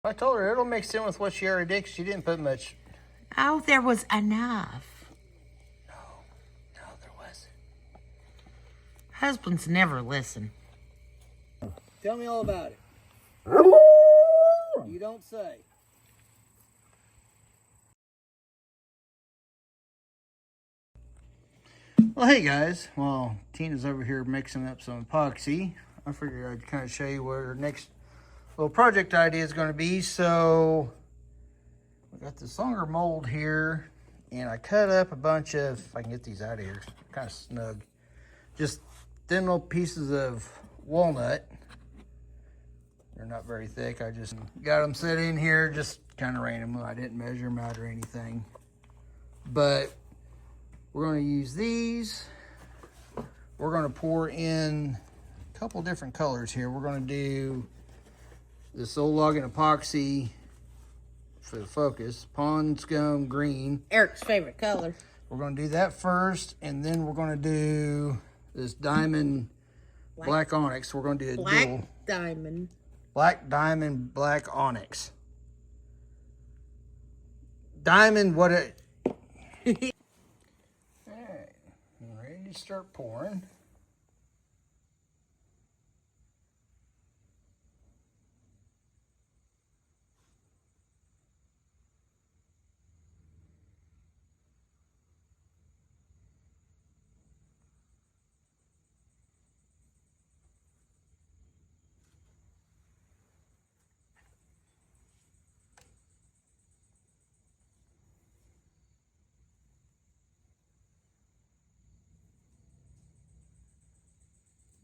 I told her it'll mix in with what she already did 'cause she didn't put much. Oh, there was enough. No, there wasn't. Husbands never listen. Tell me all about it. You don't say. Well, hey guys. Well, Tina's over here mixing up some epoxy. I figured I'd kind of show you what our next little project idea is going to be. So, we got this longer mold here, and I cut up a bunch of, if I can get these out of here, kind of snug, just thin little pieces of walnut. They're not very thick. I just got them set in here, just kind of random. I didn't measure them out or anything. But we're going to use these. We're going to pour in a couple different colors here. We're going to do this old logging epoxy for the focus, pond scum green. Eric's favorite color. We're going to do that first, and then we're going to do this diamond black onyx. We're going to do a dual. Diamond. Black diamond, black onyx. Diamond, what it... Alright, I'm ready to start pouring.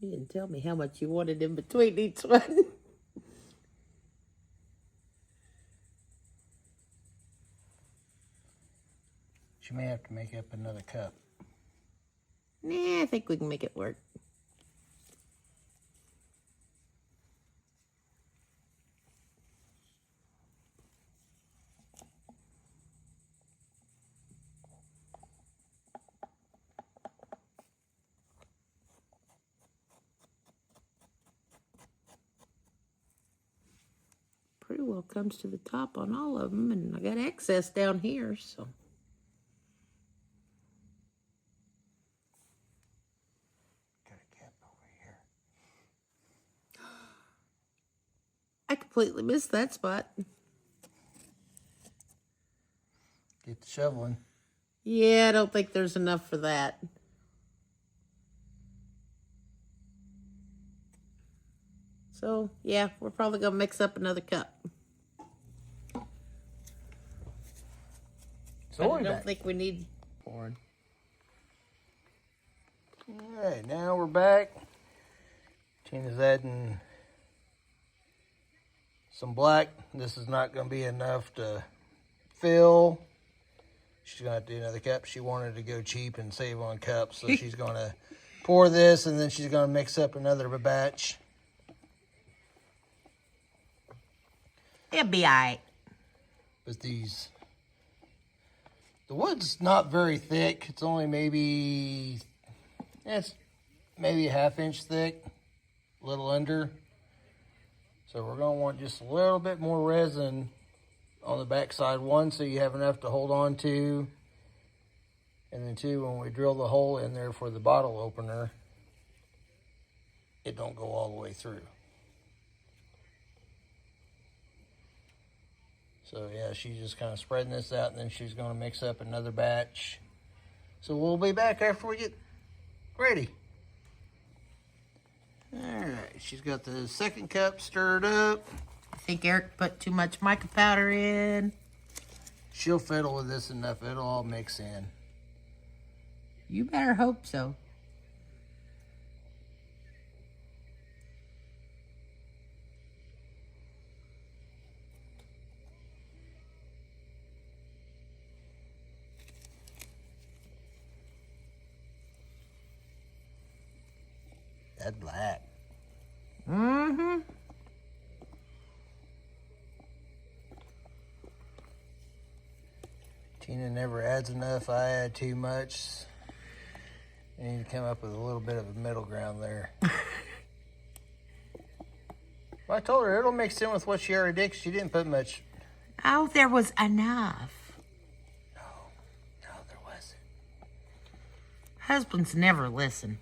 You didn't tell me how much you wanted in between each one. She may have to make up another cup. Nah, I think we can make it work. Pretty well comes to the top on all of them, and I got excess down here, so. Got a cap over here. I completely missed that spot. Get the shoveling. Yeah, I don't think there's enough for that. So, yeah, we're probably going to mix up another cup. So I don't think we need pouring. Alright, now we're back. Tina's adding some black. This is not going to be enough to fill. She's going to have to do another cup. She wanted to go cheap and save on cups, so she's going to pour this, and then she's going to mix up another batch. It'll be all right. But the wood's not very thick. It's only maybe a ½ inch thick, a little under. So we're going to want just a little bit more resin on the backside. One, so you have enough to hold on to. And then two, when we drill the hole in there for the bottle opener, it don't go all the way through. So yeah, she's just kind of spreading this out, and then she's going to mix up another batch. So we'll be back after we get ready. All right, she's got the second cup stirred up. I think Eric put too much mica powder in. She'll fiddle with this enough, it'll all mix in. You better hope so. That's black. Mm-hmm. Tina never adds enough. I add too much. I need to come up with a little bit of a middle ground there. Well, I told her it'll mix in with what she already did 'cause she didn't put much. Oh, there was enough. No, there wasn't. Husbands never listen.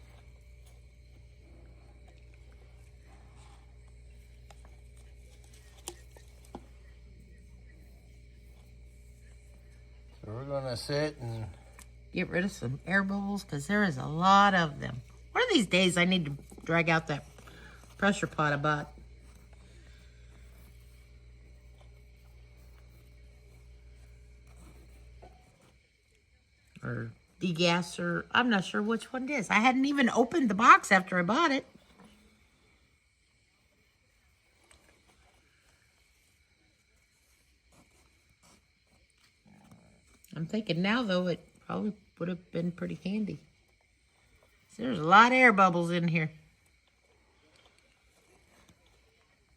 So we're gonna sit and Get rid of some air bubbles because there is a lot of them. One of these days I need to drag out that pressure pot I bought. Or degasser. I'm not sure which one it is. I hadn't even opened the box after I bought it. I'm thinking now, though, it probably would have been pretty handy. So there's a lot of air bubbles in here.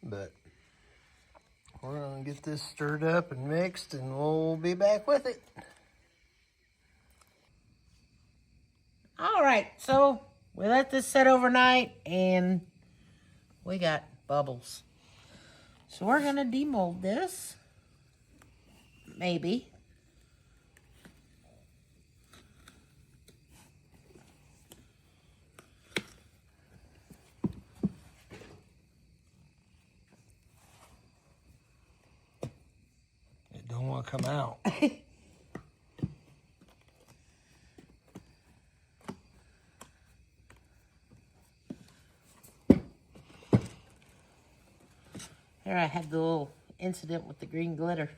but we're gonna get this stirred up and mixed, and we'll be back with it. All right, so we let this sit overnight, and we got bubbles. So we're gonna demold this, maybe. It don't want to come out. There I had the little incident with the green glitter.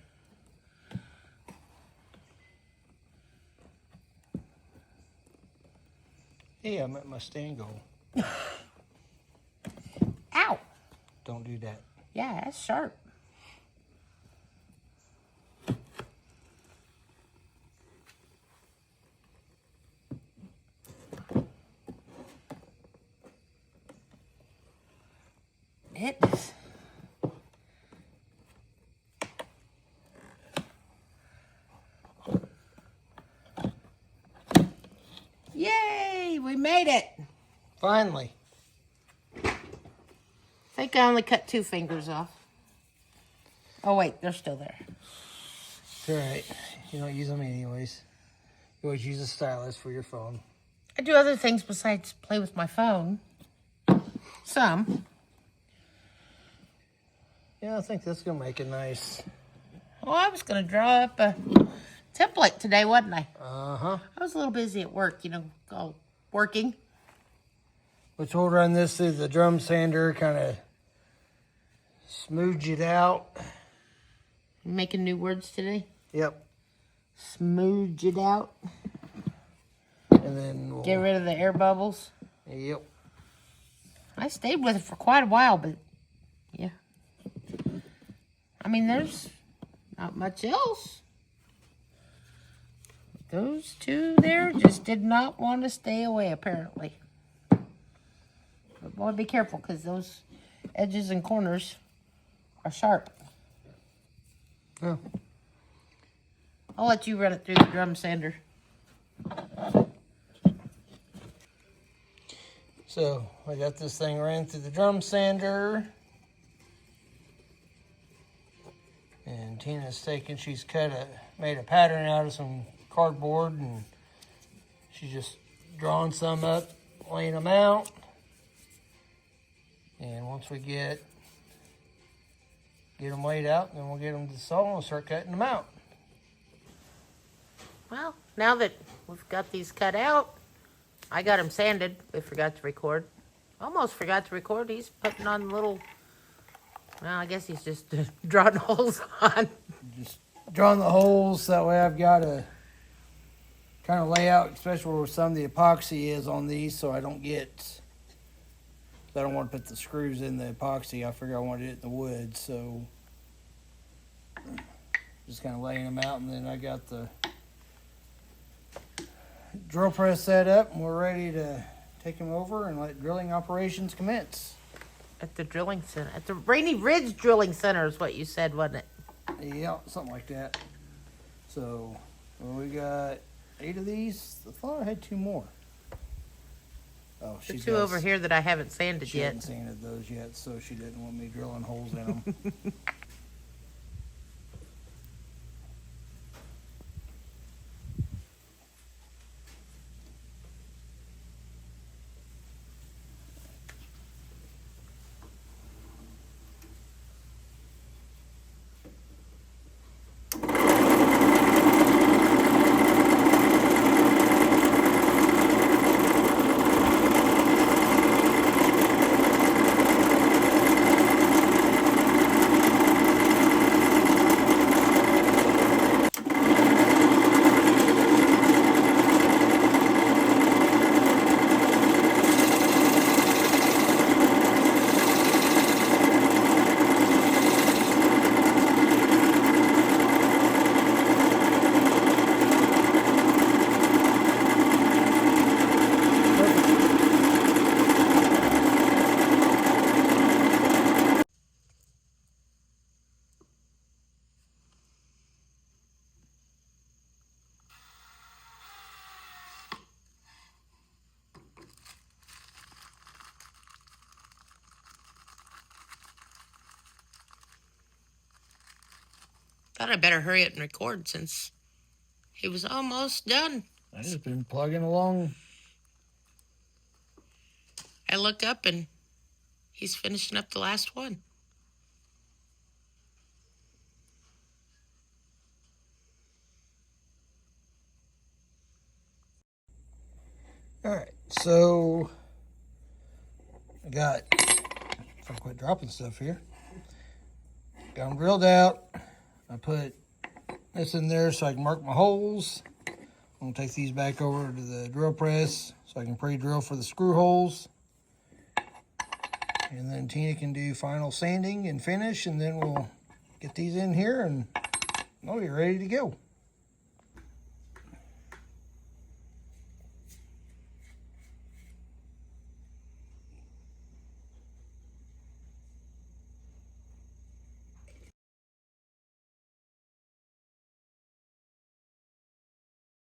Hey, I'm at my stand goal. Ow! Don't do that. Yeah, that's sharp. It is. Yay! We made it! Finally. I think I only cut 2 fingers off. Oh, wait, they're still there. It's all right. You don't use them anyways. You always use a stylus for your phone. I do other things besides play with my phone. Some. Yeah, I think that's gonna make it nice. Oh, I was going to draw up a template today, wasn't I? Uh-huh. I was a little busy at work, all working. Which we'll run this through the drum sander, kind of smooth it out. Making new words today. Yep. Smooge it out. And then we'll... Get rid of the air bubbles. Yep. I stayed with it for quite a while, but yeah. I mean, there's not much else. Those 2 there just did not want to stay away, apparently. But boy, be careful, because those edges and corners are sharp. Oh. I'll let you run it through the drum sander. So I got this thing ran through the drum sander. And Tina's she's made a pattern out of some cardboard, and she's just drawing some up, laying them out. And once we get them laid out, then we'll get them to the saw and start cutting them out. Well, now that we've got these cut out, I got them sanded. We forgot to record. Almost forgot to record. He's putting on little, well, I guess he's just drawing holes on. Just drawing the holes, that way I've got to kind of lay out, especially where some of the epoxy is on these, so I don't want to put the screws in the epoxy. I figure I wanted it in the wood, so just kind of laying them out, and then I got the drill press set up, and we're ready to take them over and let drilling operations commence. At the drilling center. At the Rainy Ridge Drilling Center is what you said, wasn't it? Yeah, something like that. So, well, we got 8 of these. I thought I had 2 more. Oh, The she two over here that I haven't sanded She yet. hadn't sanded those yet, so she didn't want me drilling holes in them. Thought I better hurry up and record since he was almost done. I've just been plugging along. I look up and he's finishing up the last one. All right, so I got, if I quit dropping stuff here, got them drilled out. I put this in there so I can mark my holes. I'm gonna take these back over to the drill press so I can pre-drill for the screw holes. And then Tina can do final sanding and finish, and then we'll get these in here and we'll be ready to go.